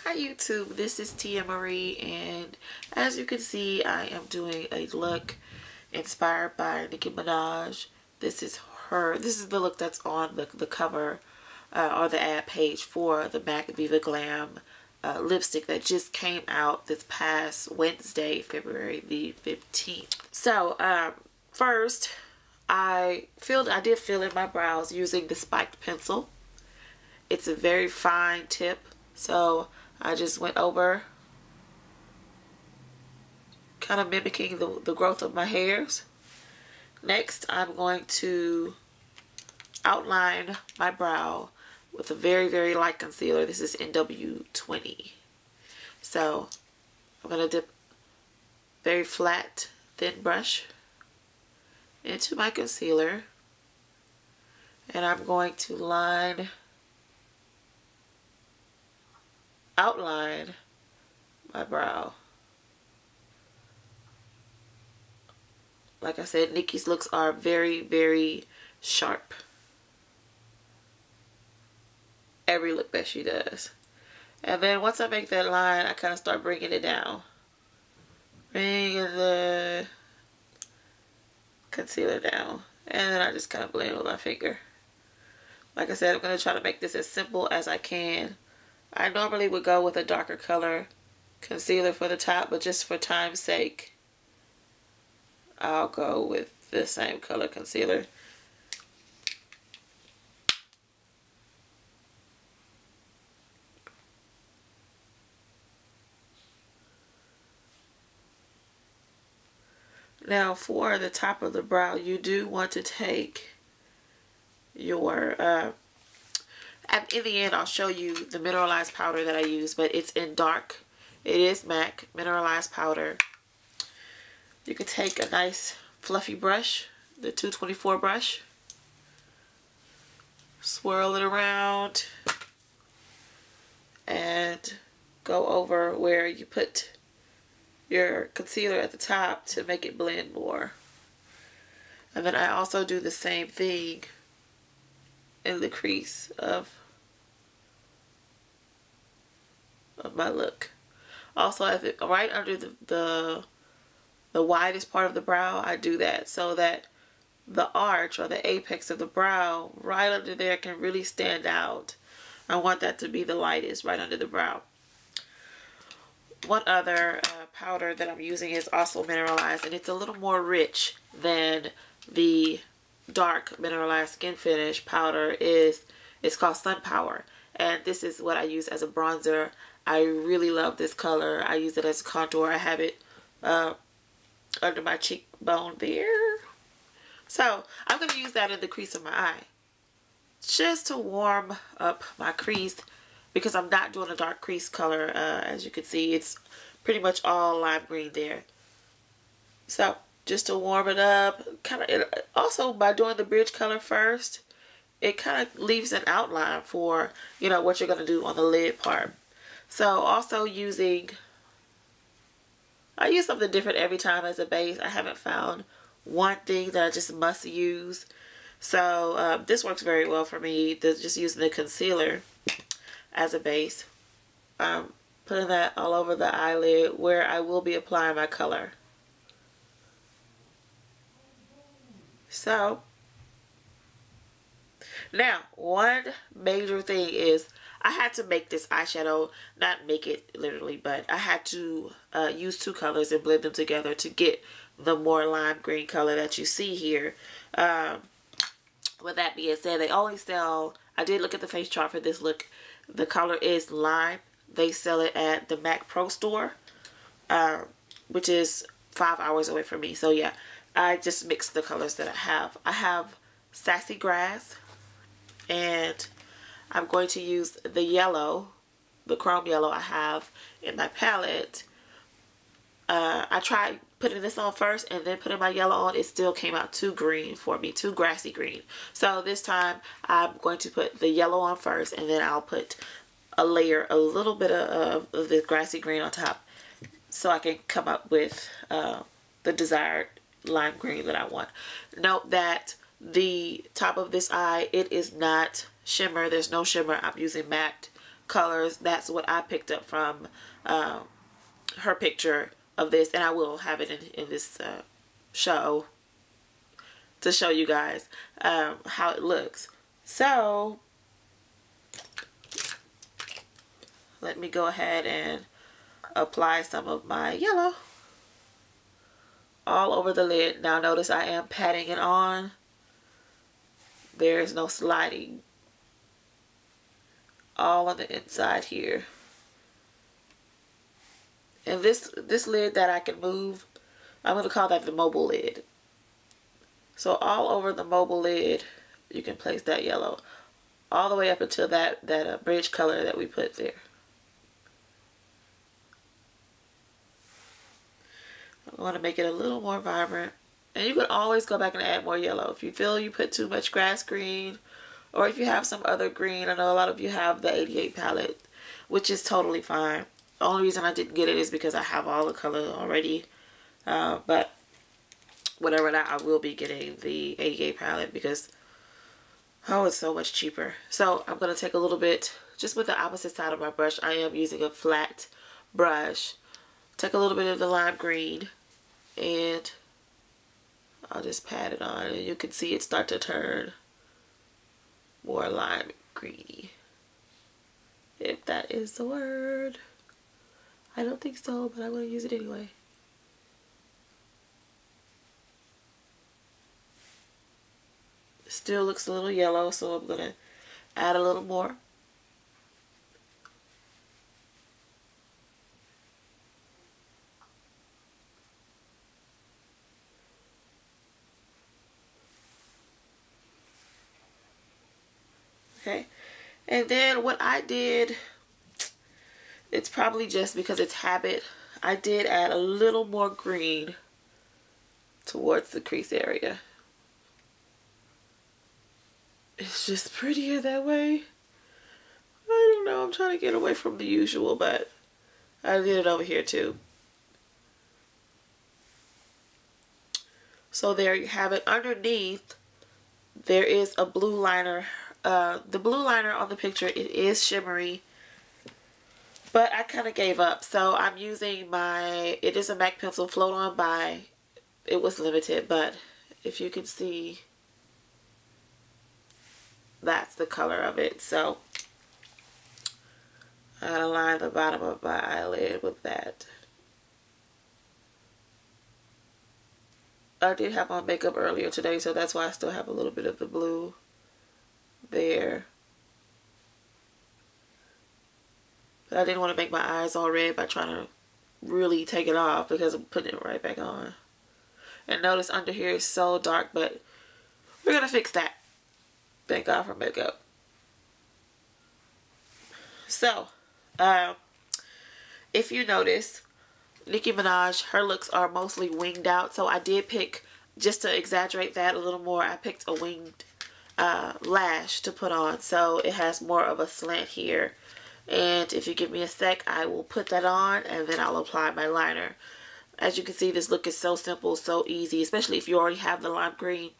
Hi YouTube, this is Tia Marie, and as you can see, I am doing a look inspired by Nicki Minaj. This is the look that's on the cover or the ad page for the Minaj Viva Glam lipstick that just came out this past Wednesday, February the 15th. So first, I did fill in my brows using the spiked pencil. It's a very fine tip, so I just went over, kind of mimicking the growth of my hairs. Next, I'm going to outline my brow with a very, very light concealer. This is NW20. So I'm going to dip very flat, thin brush into my concealer. And I'm going to outline my brow. Like I said, Nicki's looks are very, very sharp. Every look that she does. And then once I make that line, I kind of start bringing it down. Bringing the concealer down. And then I just kind of blend with my finger. Like I said, I'm going to try to make this as simple as I can. I normally would go with a darker color concealer for the top, but just for time's sake, I'll go with the same color concealer. Now for the top of the brow, you do want to take your in the end, I'll show you the mineralized powder that I use, but it's in dark. It is MAC mineralized powder. You can take a nice fluffy brush, the 224 brush, swirl it around, and go over where you put your concealer at the top to make it blend more. And then I also do the same thing in the crease of my look. Also, right under the widest part of the brow, I do that so that the arch or the apex of the brow right under there can really stand out. I want that to be the lightest right under the brow. One other powder that I'm using is also mineralized, and it's a little more rich than the dark mineralized skin finish powder. It's called Sun Power, and this is what I use as a bronzer. I really love this color. I use it as a contour. I have it under my cheekbone there. So I'm going to use that in the crease of my eye just to warm up my crease, because I'm not doing a dark crease color. As you can see, it's pretty much all lime green there. So just to warm it up, also by doing the bridge color first, it kind of leaves an outline for, you know, what you're going to do on the lid part. So also I use something different every time as a base. I haven't found one thing that I just must use. So this works very well for me, just using the concealer as a base. Putting that all over the eyelid where I will be applying my color. So now, one major thing is I had to make this eyeshadow, not make it literally, but I had to use two colors and blend them together to get the more lime green color that you see here. With that being said, they only sell, I did look at the face chart for this look, the color is lime. They sell it at the MAC Pro store, which is 5 hours away from me. So yeah, I just mixed the colors that I have. I have Sassy Grass, and I'm going to use the yellow, the chrome yellow I have in my palette. I tried putting this on first and then putting my yellow on. It still came out too green for me, too grassy green. So this time I'm going to put the yellow on first, and then I'll put a little bit of the grassy green on top, so I can come up with the desired lime green that I want. Note that the top of this eye, it is not shimmer. There's no shimmer. I'm using matte colors, that's what I picked up from her picture of this, and I will have it in this show to show you guys how it looks. So let me go ahead and apply some of my yellow all over the lid. Now notice I am patting it on. There is no sliding. All on the inside here. And this lid that I can move, I'm going to call that the mobile lid. So all over the mobile lid, you can place that yellow. All the way up until that bridge color that we put there. I want to make it a little more vibrant. And you can always go back and add more yellow. If you feel you put too much grass green, or if you have some other green. I know a lot of you have the 88 palette, which is totally fine. The only reason I didn't get it is because I have all the color already. But whatever that, I will be getting the 88 palette because, oh, it's so much cheaper. So I'm going to take a little bit, just with the opposite side of my brush. I am using a flat brush. Take a little bit of the lime green and I'll just pat it on, and you can see it start to turn more lime greeny, if that is the word. I don't think so, but I'm going to use it anyway. Still looks a little yellow, so I'm going to add a little more. Okay, and then what I did, it's probably just because it's habit, I did add a little more green towards the crease area. It's just prettier that way. I don't know, I'm trying to get away from the usual, but I did it over here too. So there you have it. Underneath, there is a blue liner. The blue liner on the picture, it is shimmery, but I kind of gave up. So I'm using it is a MAC pencil Float On by, it was limited, but if you can see, that's the color of it. So I'm going to line the bottom of my eyelid with that. I did have on makeup earlier today, so that's why I still have a little bit of the blue there. But I didn't want to make my eyes all red by trying to really take it off because I'm putting it right back on. And notice under here is so dark, but we're going to fix that. Thank God for makeup. So, if you notice, Nicki Minaj, her looks are mostly winged out. So I did pick, just to exaggerate that a little more, I picked a winged lash to put on, so it has more of a slant here. And if you give me a sec, I will put that on and then I'll apply my liner. As you can see, this look is so simple, so easy, especially if you already have the lime green.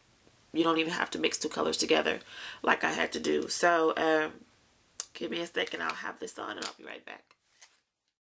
You don't even have to mix two colors together like I had to do. So give me a second, I'll have this on and I'll be right back.